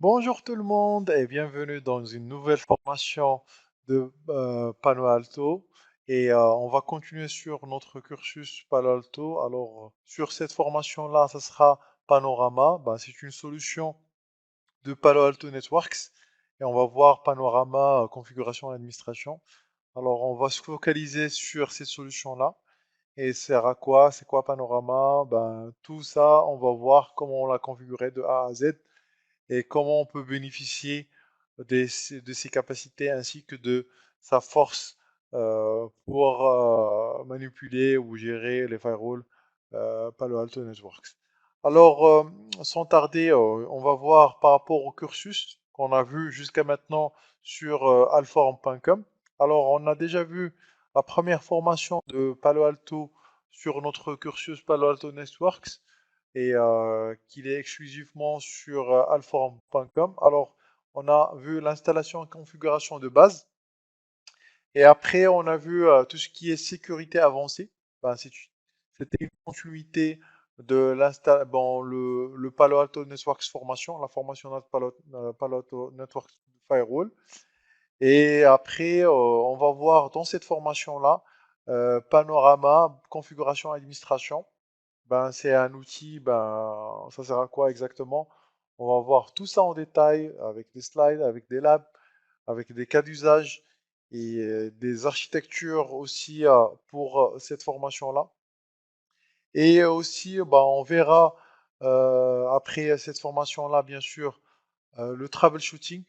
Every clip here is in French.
Bonjour tout le monde et bienvenue dans une nouvelle formation de Palo Alto. On va continuer sur notre cursus Palo Alto. Alors, sur cette formation-là, ça sera Panorama. Ben, c'est une solution de Palo Alto Networks. Et on va voir Panorama, configuration et administration. Alors, on va se focaliser sur cette solution-là. Et sert à quoi? C'est quoi Panorama? Ben, tout ça, on va voir comment on l'a configuré de A à Z et comment on peut bénéficier de ses capacités ainsi que de sa force pour manipuler ou gérer les firewalls Palo Alto Networks. Alors, sans tarder, on va voir par rapport au cursus qu'on a vu jusqu'à maintenant sur alform.com. Alors, on a déjà vu la première formation de Palo Alto sur notre cursus Palo Alto Networks et qu'il est exclusivement sur alform.com. Alors, on a vu l'installation et configuration de base. Et après, on a vu tout ce qui est sécurité avancée. Ben, c'était une continuité de le Palo Alto Networks formation, la formation de Palo Alto Networks Firewall. Et après, on va voir dans cette formation-là, panorama, configuration, administration. Ben, c'est un outil, ben, ça sert à quoi exactement? On va voir tout ça en détail avec des slides, avec des labs, avec des cas d'usage et des architectures aussi pour cette formation-là. Et aussi, ben, on verra après cette formation-là, bien sûr, le troubleshooting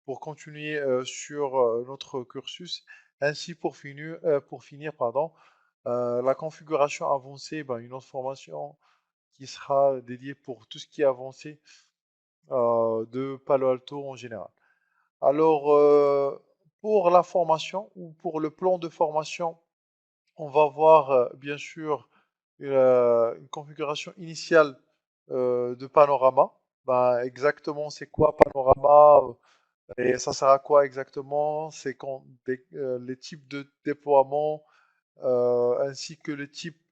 pour continuer sur notre cursus, ainsi pour finir, pardon, la configuration avancée, ben, une autre formation qui sera dédié pour tout ce qui est avancé de Palo Alto en général. Alors, pour la formation ou pour le plan de formation, on va voir bien sûr une configuration initiale de Panorama. Ben, exactement, c'est quoi Panorama et ça sert à quoi exactement? C'est quand les types de déploiement ainsi que les types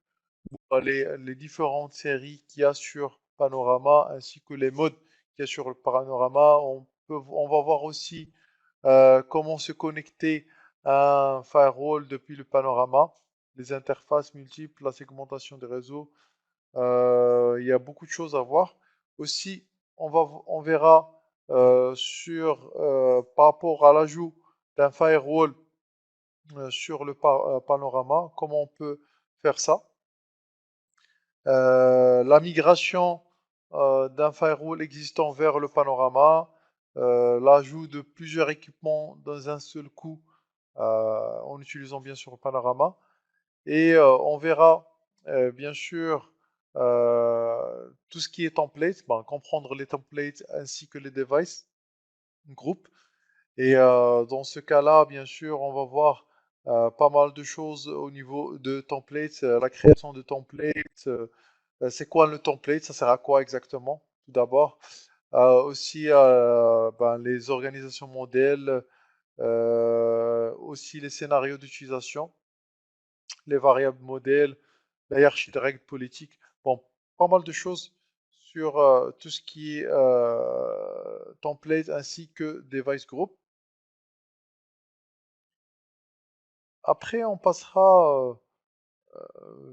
les différentes séries qu'il y a sur Panorama ainsi que les modes qu'il y a sur le Panorama. On va voir aussi comment se connecter à un firewall depuis le Panorama, les interfaces multiples, la segmentation des réseaux. Il y a beaucoup de choses à voir. Aussi, on verra par rapport à l'ajout d'un firewall sur le Panorama, comment on peut faire ça. La migration d'un firewall existant vers le panorama, l'ajout de plusieurs équipements dans un seul coup en utilisant bien sûr le panorama. Et on verra bien sûr tout ce qui est template, ben, comprendre les templates ainsi que les devices, groupe. Et dans ce cas-là, bien sûr, on va voir pas mal de choses au niveau de templates, la création de templates, c'est quoi le template, ça sert à quoi exactement, tout d'abord. Aussi, ben, les organisations modèles, aussi les scénarios d'utilisation, les variables modèles, la hiérarchie de règles politiques. Bon, pas mal de choses sur tout ce qui est template ainsi que device group. Après, on passera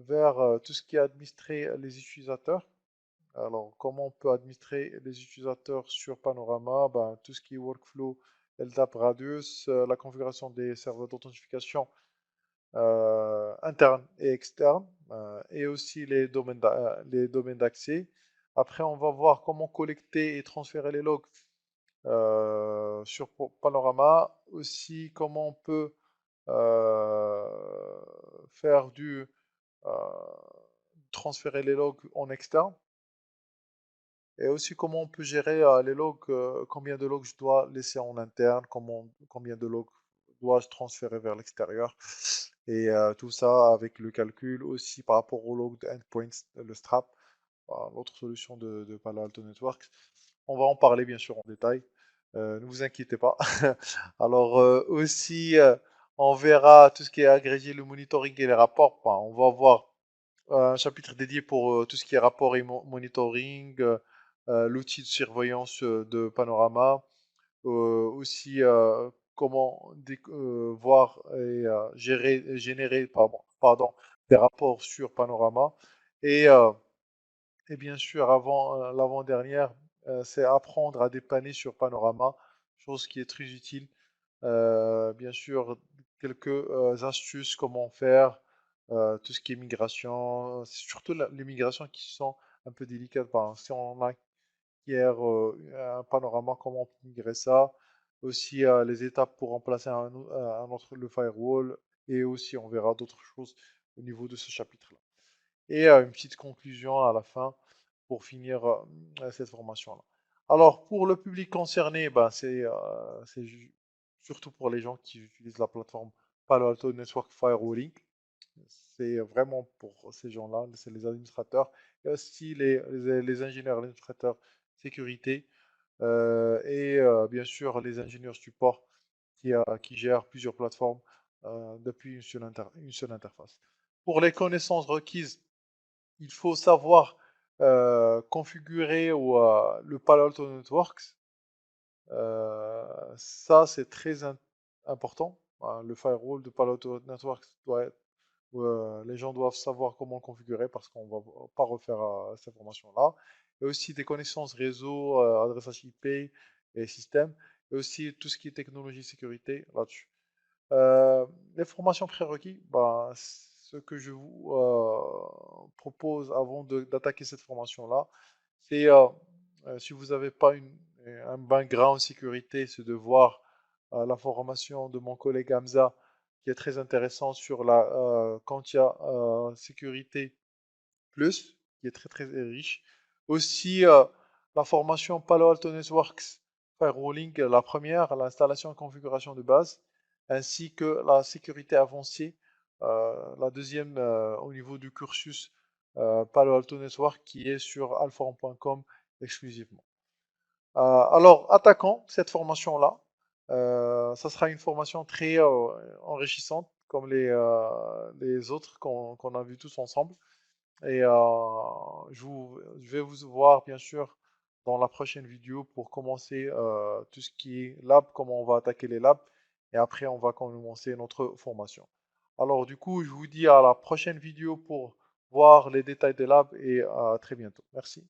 vers tout ce qui est administrer les utilisateurs. Alors, comment on peut administrer les utilisateurs sur Panorama? Ben, tout ce qui est workflow, LDAP Radius, la configuration des serveurs d'authentification internes et externes, et aussi les domaines d'accès. Après, on va voir comment collecter et transférer les logs sur Panorama. Aussi, comment on peut euh, faire euh, transférer les logs en externe. Et aussi comment on peut gérer les logs, combien de logs je dois laisser en interne, combien de logs dois-je transférer vers l'extérieur. Et tout ça avec le calcul aussi par rapport au log de endpoints, le strap, l'autre solution de Palo Alto Networks. On va en parler bien sûr en détail, ne vous inquiétez pas. Alors aussi, on verra tout ce qui est agrégé, le monitoring et les rapports. Enfin, on va voir un chapitre dédié pour tout ce qui est rapport et monitoring, l'outil de surveillance de Panorama, aussi comment voir et générer pardon, des rapports sur Panorama. Et, euh, et bien sûr, avant l'avant-dernière, c'est apprendre à dépanner sur Panorama, chose qui est très utile. Bien sûr, quelques astuces, comment faire, tout ce qui est migration, c'est surtout les migrations qui sont un peu délicates. Si on acquiert un panorama, comment migrer ça, aussi les étapes pour remplacer un autre, le firewall, et aussi on verra d'autres choses au niveau de ce chapitre-là. Et une petite conclusion à la fin pour finir cette formation-là. Alors, pour le public concerné, ben, c'est surtout pour les gens qui utilisent la plateforme Palo Alto Network Firewalling. C'est vraiment pour ces gens-là, c'est les administrateurs et aussi les ingénieurs administrateurs sécurité et bien sûr les ingénieurs support qui gèrent plusieurs plateformes depuis une seule interface. Pour les connaissances requises, il faut savoir configurer le Palo Alto Networks. Ça, c'est très important. Le firewall de Palo Alto Networks doit être, les gens doivent savoir comment le configurer parce qu'on ne va pas refaire cette information-là. Et aussi des connaissances réseau, adressage IP et système. Et aussi tout ce qui est technologie sécurité là-dessus. Les formations prérequis, bah, ce que je vous propose avant d'attaquer cette formation-là, c'est si vous n'avez pas un background sécurité, c'est de voir la formation de mon collègue Hamza qui est très intéressant sur la Quantia Sécurité Plus, qui est très très riche. Aussi la formation Palo Alto Networks Firewalling, la première, l'installation et configuration de base, ainsi que la sécurité avancée, la deuxième au niveau du cursus Palo Alto Network qui est sur alforum.com exclusivement. Alors, attaquons cette formation-là. Ça sera une formation très enrichissante, comme les autres qu'on a vus tous ensemble. Et je vais vous voir, bien sûr, dans la prochaine vidéo pour commencer tout ce qui est lab, comment on va attaquer les labs. Et après, on va commencer notre formation. Alors, du coup, je vous dis à la prochaine vidéo pour voir les détails des labs et à très bientôt. Merci.